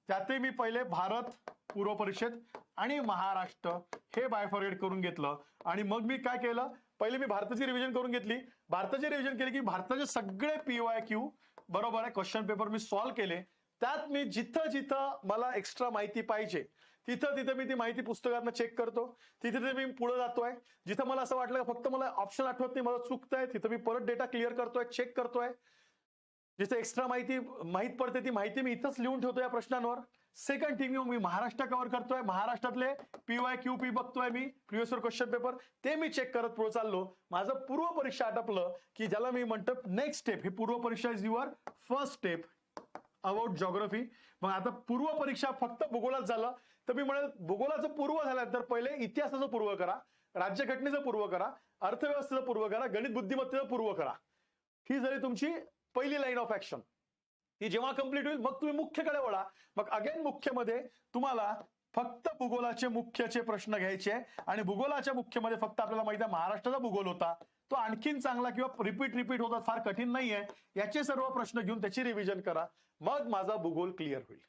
Speaker 1: त्यातही मी पहिले भारत पूर्व परीक्षेत आणि महाराष्ट्र हे बायफॉर्गेट करून घेतलं. आणि मग मी काय केलं, पहिले मी भारताची रिव्हिजन करून घेतली. भारताची रिव्हिजन केली की भारताचे सगळे PYQ बरोबर आहे क्वेश्चन पेपर मी सॉल्व्ह केले. त्यात मी जिथं जिथं मला एक्स्ट्रा माहिती पाहिजे तिथं तिथं मी ती माहिती पुस्तकातनं चेक करतो. तिथे तिथे मी पुढे जातोय. जिथं मला असं वाटलं फक्त मला ऑप्शन आठवत नाही, मला चुकतंय, तिथं मी परत डेटा क्लिअर करतोय, चेक करतोय. जिथे एक्स्ट्रा माहिती माहित पडते ती माहिती मी इथंच लिहून ठेवतो या प्रश्नांवर. सेकंड थिंग, मी महाराष्ट्र कव्हर करतोय, महाराष्ट्रातले PYQ बघतोय मी, प्रिव्हियस इयर क्वेश्चन पेपर ते मी चेक करत पुढे चाललो. माझं पूर्व परीक्षा आटपलं की ज्याला मी म्हणतो नेक्स्ट स्टेप. ही पूर्व परीक्षा is your first step about geography. मग आता पूर्व परीक्षा फक्त भूगोलात झालं तर मी म्हणेल भूगोलाचं पूर्व झाल्यानंतर पहिले इतिहासाचं पूर्व करा, राज्यघटनेचं पूर्व करा, अर्थव्यवस्थेचं पूर्व करा, गणित बुद्धिमत्तेचं पूर्व करा. ही झाली तुमची पहिली लाईन ऑफ ऍक्शन. ती जेव्हा कंप्लीट होईल मग तुम्ही मुख्यकडे वळा. मग अगेन मुख्यमध्ये तुम्हाला फक्त भूगोलाचे मुख्यचे प्रश्न घ्यायचे. आणि भूगोलाच्या मुख्यमध्ये फक्त आपल्याला माहिती आहे महाराष्ट्राचा भूगोल होता, तो आणखीन चांगला किंवा रिपीट होता, फार कठीण नाहीये. याचे सर्व प्रश्न घेऊन त्याची रिव्हिजन करा, मग माझा भूगोल क्लिअर होईल.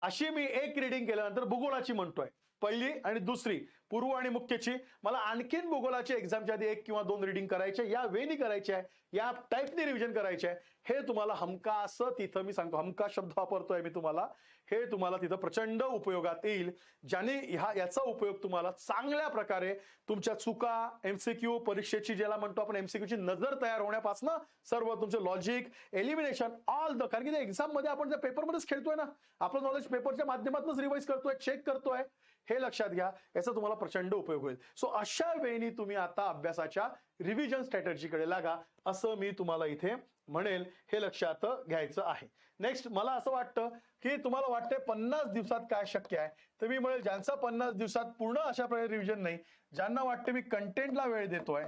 Speaker 1: अशी मी एक रिडिंग केल्यानंतर भूगोलाची म्हणतोय पहिली आणि दुसरी पूर्व आणि मुख्यची. मला आणखीन भूगोलाची एक्झामच्या आधी 1 किंवा 2 रिडिंग करायचे, या वेनी करायचे आहे, या टाईपने रिव्हिजन करायचे आहे. हे तुम्हाला हमखास, तिथं मी सांगतो हमखास शब्द वापरतोय मी तुम्हाला, हे तुम्हाला तिथं प्रचंड उपयोगात येईल. ज्याने याचा उपयोग तुम्हाला चांगल्या प्रकारे तुमच्या चुका, MCQ परीक्षेची ज्याला म्हणतो आपण MCQ ची नजर तयार होण्यापासून सर्व तुमचे लॉजिक, एलिमिनेशन, ऑल द, कारण की एक्झाम मध्ये आपण त्या पेपरमध्येच खेळतोय ना, आपलं नॉलेज पेपरच्या माध्यमातूनच रिवाइज करतोय, चेक करतोय. हे लक्षात घ्या, याचा तुम्हाला प्रचंड उपयोग होईल. सो अशा वेळी तुम्ही आता अभ्यासाच्या रिव्हिजन स्ट्रॅटेजीकडे लागा, असं मी तुम्हाला इथे म्हणेल. हे लक्षात घ्यायचं आहे. नेक्स्ट, मला असं वाटतं की तुम्हाला वाटतंय 50 दिवसात काय शक्य आहे, तर मी म्हणेल ज्यांचा 50 दिवसात पूर्ण अशा प्रकारे रिव्हिजन नाही, ज्यांना वाटतं मी कंटेंटला वेळ देतोय,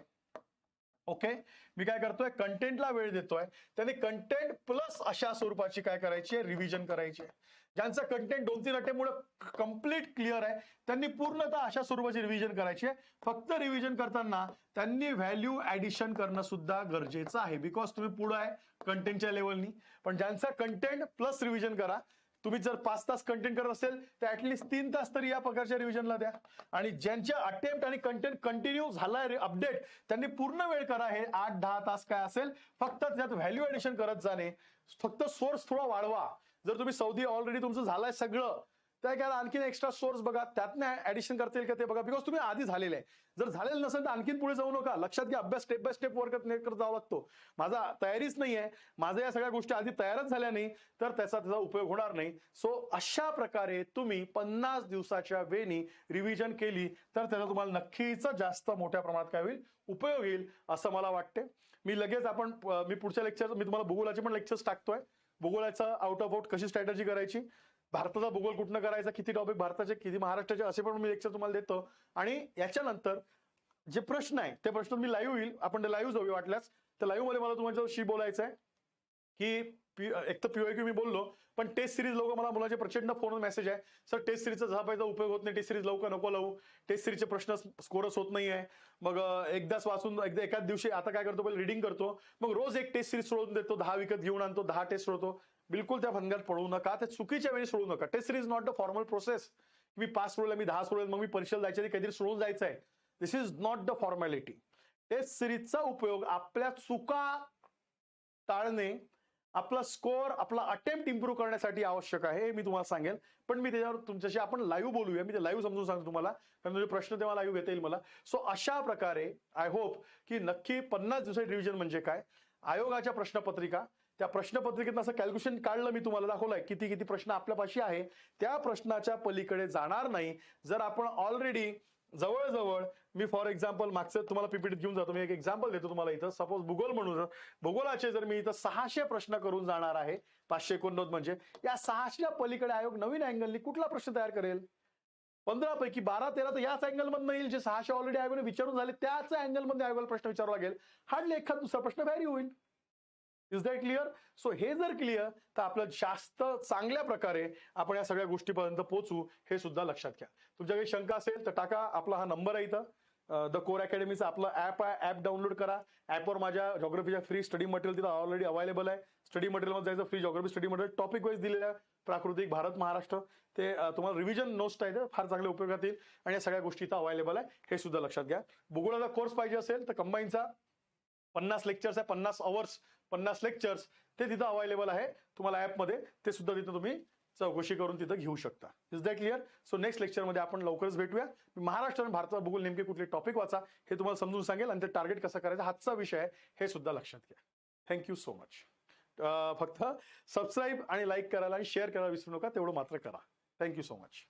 Speaker 1: ओके, मी काय करतोय कंटेंटला वेळ देतोय, त्यांनी कंटेंट प्लस अशा स्वरूपाची काय करायची आहे, रिव्हिजन करायची आहे. ज्यांचं कंटेंट 2-3 अटेम्प्टमुळे कंप्लीट क्लिअर आहे त्यांनी पूर्णतः अशा स्वरूपाची रिव्हिजन करायची आहे. फक्त रिव्हिजन करताना त्यांनी व्हॅल्यू ऍडिशन करणं सुद्धा गरजेचं आहे, बिकॉज तुम्ही पुढे आहे कंटेंटच्या लेवलनी. पण ज्यांचा कंटेंट प्लस रिव्हिजन करा. तुम्ही जर 5 तास कंटेंट करत असेल तर ऍटलीस्ट 3 तास तरी या प्रकारच्या रिव्हिजनला द्या. आणि ज्यांच्या अटेम्प्ट आणि कंटेंट कंटिन्यू झालाय अपडेट, त्यांनी पूर्ण वेळ करा. हे 8-10 तास काय असेल, फक्त त्यात व्हॅल्यू ऍडिशन करत जाणे, फक्त सोर्स थोडा वाढवा. जर तुम्ही सौदी ऑलरेडी तुमचं झालंय सगळं, त्या काय आणखीन एक्स्ट्रा सोर्स बघा, त्यातनं ऍडिशन करता येईल का ते बघा, बिकॉज तुम्ही आधी झालेलं आहे. जर झालेलं नसेल तर आणखीन पुढे जाऊ नका. लक्षात घ्या, अभ्यास स्टेप बाय स्टेप वर्क करत जावं लागतो. माझा तयारीच नाहीये, माझ्या या सगळ्या गोष्टी आधी तयारच झाल्या नाही तर त्याचा उपयोग होणार नाही. सो अशा प्रकारे तुम्ही 50 दिवसाच्या वेळी रिव्हिजन केली तर त्याचा तुम्हाला नक्कीच जास्त मोठ्या प्रमाणात काय होईल, उपयोग येईल असं मला वाटते. मी लगेच मी पुढच्या लेक्चर मी तुम्हाला भूगोलाचे पण लेक्चर्स टाकतोय. भूगोलाचं आउट ऑफ आउट कशी स्ट्रॅटेजी करायची, भारताचा भूगोल कुठनं करायचा, किती टॉपिक भारताचे किती महाराष्ट्राचे, असे पण मी लेक्चर तुम्हाला देतो. आणि याच्यानंतर जे प्रश्न आहे ते प्रश्न मी लाईव्ह येईल, आपण लाईव्ह जाऊ वाटल्यास. तर लाईव्ह मध्ये मला तुमच्याशी बोलायचं आहे की एक तर PYQ मी बोललो, पण टेस्ट सिरीज लवकर, मला मुलाचे प्रचंड फोन मेसेज आहे, सर टेस्ट सिरीजचा झपायचा उपयोग होत नाही, टेस्ट सिरीज लवकर नको लावू, टेस्ट सिरीजचे प्रश्न स्कोरच होत नाहीये. मग एकदाच वाचून एकाच दिवशी आता काय करतो, पहिले रिडिंग करतो, मग रोज एक टेस्ट सिरीज सोडून देतो, 10 विकत घेऊन आणतो, 10 टेस्ट सोडतो. बिलकुल त्या भंगात पडू नका, त्या चुकीच्या वेळी सोडू नका. Test series not the formal process. मी 5 सोडवले, मी 10 सोडवले, मग मी परीक्षेला जायच्या आधी काहीतरी सोडून जायचं आहे. This is not the formality. Test सिरीजचा उपयोग आपल्या चुका टाळणे, आपला स्कोअर, आपला अटेम्प्ट इम्प्रूव्ह करण्यासाठी आवश्यक आहे, हे मी तुम्हाला सांगेल. पण मी त्याच्यावर तुमच्याशी आपण लाईव्ह बोलूया. मी ते लाईव्ह समजून सांगतो तुम्हाला, कारण तुझे प्रश्न तेव्हा लाईव्ह घेता येईल मला. सो अशा प्रकारे आय होप की नक्की 50 दिवसाची रिव्हिजन म्हणजे काय, आयोगाच्या प्रश्नपत्रिका, त्या प्रश्नपत्रिकेत असं कॅल्क्युलेशन काढलं, मी तुम्हाला दाखवलंय किती किती प्रश्न आपल्यापाशी आहे. त्या प्रश्नाच्या पलीकडे जाणार नाही. जर आपण ऑलरेडी जवळजवळ, मी फॉर एक्झाम्पल मागचं तुम्हाला पीपीटीत घेऊन जातो, मी एक एक्झाम्पल देतो तुम्हाला इथं. सपोज भूगोल म्हणून, भूगोलाचे जर मी इथं 600 प्रश्न करून जाणार आहे, 589 म्हणजे या 600च्या पलीकडे आयोग नवीन अँगलनी कुठला प्रश्न तयार करेल? 15 पैकी 12-13 तर याच अँगल मधून येईल, जे 600 ऑलरेडी आयोगाने विचारून झाले त्याच अँगल मध्ये आयोगाला प्रश्न विचारावा लागेल. हार्डली एखादा दुसरा प्रश्न व्हॅरी होईल. Is that clear? सो हे जर क्लिअर, तर आपलं जास्त चांगल्या प्रकारे आपण या सगळ्या गोष्टीपर्यंत पोहोचू, हे सुद्धा लक्षात घ्या. तुमच्या काही शंका असेल तर टाका, आपला हा नंबर आहे इथं. द कोर अकॅडमीचं आपलं ऍप आहे, ऍप डाउनलोड करा. ऍपवर माझ्या जॉग्रफीच्या फ्री स्टडी मटेरियल तिथं ऑलरेडी अवेलेबल आहे. स्टडी मटेरियलमध्ये जायचं, free geography study material topic wise दिलेलं आहे, प्राकृतिक, भारत, महाराष्ट्र. ते तुम्हाला रिव्हिजन नोट्स आहेत, फार चांगले उपयोगात येईल. आणि या सगळ्या गोष्टी इथं अवेलेबल आहे, हे सुद्धा लक्षात घ्या. भूगोलाचा कोर्स पाहिजे असेल तर कंबाईनचा 50 लेक्चर्स आहे, 50 अवर्स, 50 लेक्चर्स, ते तिथं अवेलेबल आहे तुम्हाला ऍपमध्ये. ते सुद्धा तिथं तुम्ही चौकशी करून तिथं घेऊ शकता. Is that clear? So next लेक्चरमध्ये आपण लवकरच भेटूया. महाराष्ट्र आणि भारताचा भूगोल नेमके कुठले टॉपिक वाचा, हे तुम्हाला समजून सांगेल, आणि ते टार्गेट कसं करायचं हाचा विषय आहे, हे सुद्धा लक्षात घ्या. Thank you so much. फक्त सबस्क्राईब आणि लाईक करायला आणि शेअर करायला विसरू नका, तेवढं मात्र करा. Thank you so much.